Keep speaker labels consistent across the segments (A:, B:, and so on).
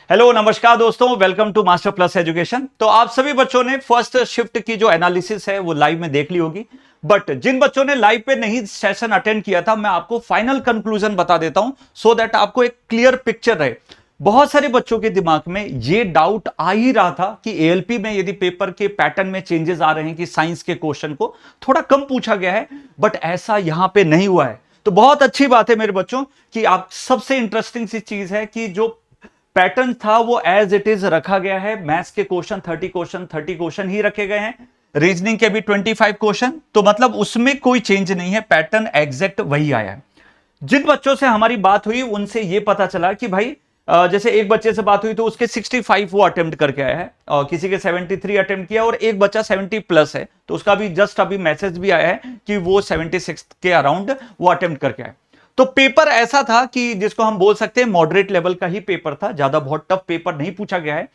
A: Hello नमस्कार दोस्तों, welcome to master plus education. तो आप सभी बच्चों ने फर्स्ट शिफ्ट की जो एनालिसिस है वो लाइव में देख ली होगी, बट जिन बच्चों ने लाइव पे नहीं सेशन अटेंड किया था, मैं आपको फाइनल कंक्लूजन बता देता हूं सो दैट आपको एक क्लियर पिक्चर रहे। बहुत सारे बच्चों के दिमाग में ये डाउट आ ही रहा था कि एएलपी में यदि पेपर के पैटर्न में चेंजेस आ रहे हैं कि साइंस के क्वेश्चन को थोड़ा कम पूछा गया है, बट ऐसा यहां पे नहीं हुआ है। तो बहुत अच्छी बात है मेरे बच्चों कि आप सबसे इंटरेस्टिंग सी चीज है कि जो पैटर्न था वो एज इट इज रखा गया है। मैथ्स के क्वेश्चन 30 क्वेश्चन ही रखे गए हैं, रीजनिंग के भी 25 क्वेश्चन, तो मतलब उसमें कोई चेंज नहीं है, पैटर्न एग्जैक्ट वही आया है। जिन बच्चों से हमारी बात हुई उनसे ये पता चला कि भाई जैसे एक बच्चे से बात हुई तो उसके 65 वो अटेम्प्ट करके आया है, और किसी के 73 अटेम्प्ट किया, और एक बच्चा 70 प्लस है तो उसका भी जस्ट अभी मैसेज भी आया है कि वो 76 के अराउंड वो अटेम्प्ट करके आया। तो पेपर ऐसा था कि जिसको हम बोल सकते हैं मॉडरेट लेवल का ही पेपर था, ज्यादा बहुत टफ पेपर नहीं पूछा गया है।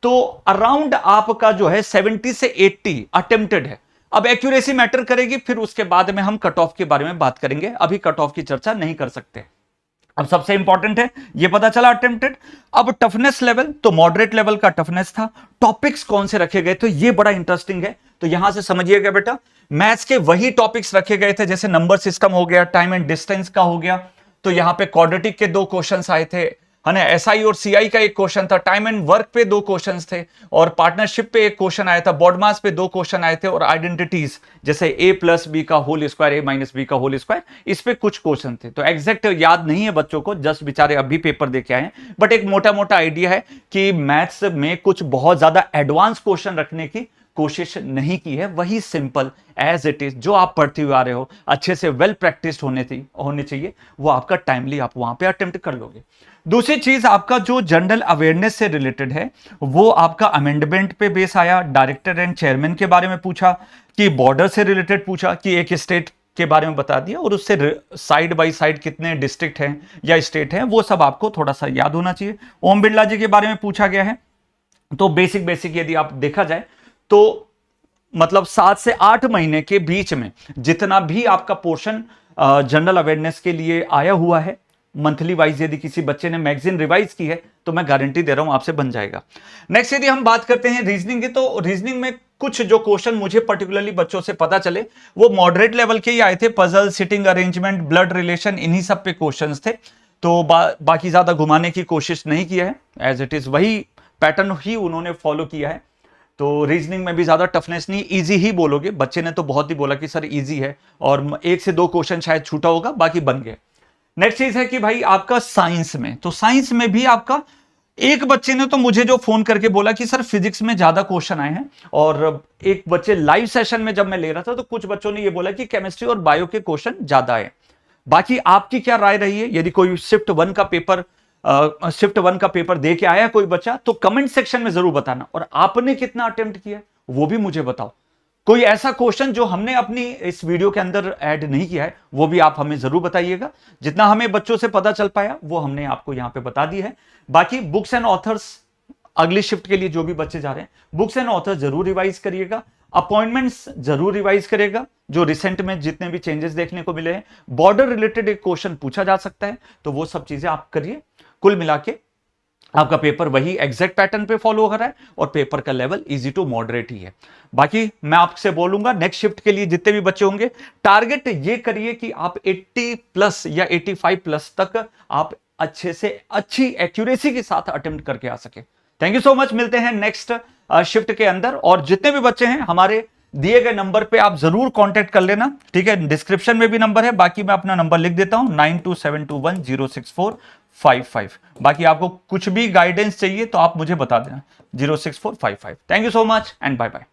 A: तो अराउंड आपका जो है 70 से 80 अटेम्प्टेड है। अब एक्यूरेसी मैटर करेगी, फिर उसके बाद में हम कट ऑफ के बारे में बात करेंगे, अभी कट ऑफ की चर्चा नहीं कर सकते। अब सबसे इंपॉर्टेंट है ये पता चला अटेम्प्टेड। अब टफनेस लेवल, तो मॉडरेट लेवल का टफनेस था। टॉपिक्स कौन से रखे गए तो ये बड़ा इंटरेस्टिंग है, तो यहां से समझिएगा बेटा। मैथ्स के वही टॉपिक्स रखे गए थे, जैसे नंबर सिस्टम हो गया, टाइम एंड डिस्टेंस का हो गया, तो यहां पे क्वाड्रेटिक के 2 क्वेश्चंस आए थे, है ना। एसआई और सीआई का 1 क्वेश्चन था, टाइम एंड वर्क पे 2 क्वेश्चंस थे, और पार्टनरशिप पे 1 क्वेश्चन आया था, बॉड मास पे 2 क्वेश्चन आए थे, और आइडेंटिटीज जैसे ए प्लस बी का होल स्क्वायर, ए माइनस बी का होल स्क्वायर, इस पे कुछ क्वेश्चन थे। तो एग्जैक्ट याद नहीं है बच्चों को, जस्ट बेचारे अभी पेपर दे के आए हैं, बट एक मोटा मोटा आइडिया है कि मैथ्स में कुछ बहुत ज्यादा एडवांस क्वेश्चन रखने की कोशिश नहीं की है, वही सिंपल एज इट इज जो आप पढ़ते हुए आ रहे हो, अच्छे से वेल प्रैक्टिस्ड होने चाहिए, वो आपका टाइमली आप वहां पे अटेम्प्ट कर लोगे। दूसरी चीज, आपका जो जनरल अवेयरनेस से रिलेटेड है वो आपका अमेंडमेंट पे बेस आया। डायरेक्टर एंड चेयरमैन के बारे में पूछा, कि बॉर्डर से रिलेटेड पूछा, कि एक स्टेट के बारे में बता दिया, और उससे साइड बाय साइड कितने डिस्ट्रिक्ट हैं या स्टेट हैं, वो सब आपको थोड़ा सा याद होना चाहिए। ओम बिरला जी के बारे में पूछा गया है, तो बेसिक यदि आप देखा जाए तो मतलब 7 से 8 महीने के बीच में जितना भी आपका पोर्शन जनरल अवेयरनेस के लिए आया हुआ है, मंथली वाइज यदि किसी बच्चे ने मैगजीन रिवाइज की है तो मैं गारंटी दे रहा हूं आपसे बन जाएगा। नेक्स्ट यदि हम बात करते हैं रीजनिंग की, तो रीजनिंग में कुछ जो क्वेश्चन मुझे पर्टिकुलरली बच्चों से पता चले वो मॉडरेट लेवल के ही आए थे। Puzzle, sitting arrangement, blood relation, इन्हीं सब पे क्वेश्चंस थे। तो बाकी ज्यादा घुमाने की कोशिश नहीं किया है, एज इट इज वही पैटर्न ही उन्होंने फॉलो किया है। तो रीजनिंग में भी ज्यादा टफनेस नहीं, इजी ही बोलोगे। बच्चे ने तो बहुत ही बोला कि सर इजी है, और 1 से 2 क्वेश्चन शायद छूटा होगा, बाकी बन गए। नेक्स्ट चीज है कि भाई आपका साइंस में, तो साइंस में भी आपका एक बच्चे ने तो मुझे जो फोन करके बोला कि सर फिजिक्स में ज्यादा क्वेश्चन आए हैं, और एक बच्चे लाइव सेशन में जब मैं ले रहा था तो कुछ बच्चों ने ये बोला कि केमिस्ट्री और बायो के क्वेश्चन ज्यादा आए। बाकी आपकी क्या राय रही है? यदि कोई शिफ्ट 1 का पेपर दे के आया कोई बच्चा, तो कमेंट सेक्शन में जरूर बताना, और आपने कितना अटेम्प्ट किया वो भी मुझे बताओ। कोई ऐसा क्वेश्चन जो हमने अपनी इस वीडियो के अंदर ऐड नहीं किया है वो भी आप हमें जरूर बताइएगा। जितना हमें बच्चों से पता चल पाया वो हमने आपको यहां पे बता दी है। बाकी बुक्स एंड ऑथर्स, अगली शिफ्ट के लिए जो भी बच्चे जा रहे हैं, बुक्स एंड ऑथर्स जरूर रिवाइज करिएगा, अपॉइंटमेंट्स जरूर रिवाइज करेगा, जो रिसेंट में जितने भी चेंजेस देखने को मिले हैं। बॉर्डर रिलेटेड एक क्वेश्चन पूछा जा सकता है, तो वो सब चीजें आप करिए। कुल मिला के आपका पेपर वही एग्जैक्ट पैटर्न पे फॉलो कर रहा है, और पेपर का लेवल इजी टू मॉडरेट ही है। बाकी मैं आपसे बोलूंगा नेक्स्ट शिफ्ट के लिए जितने भी बच्चे होंगे, टारगेट ये करिए कि आप 80 प्लस या 85 प्लस तक आप अच्छे से अच्छी एक्यूरेसी के साथ अटेम्प्ट करके आ सके। थैंक यू सो मच, मिलते हैं नेक्स्ट शिफ्ट के अंदर। और जितने भी बच्चे हैं हमारे दिए गए नंबर पे आप जरूर कांटेक्ट कर लेना, ठीक है। डिस्क्रिप्शन में भी नंबर है, बाकी मैं अपना नंबर लिख देता हूं 9272106455। बाकी आपको कुछ भी गाइडेंस चाहिए तो आप मुझे बता देना 06455। Thank you so much and bye bye.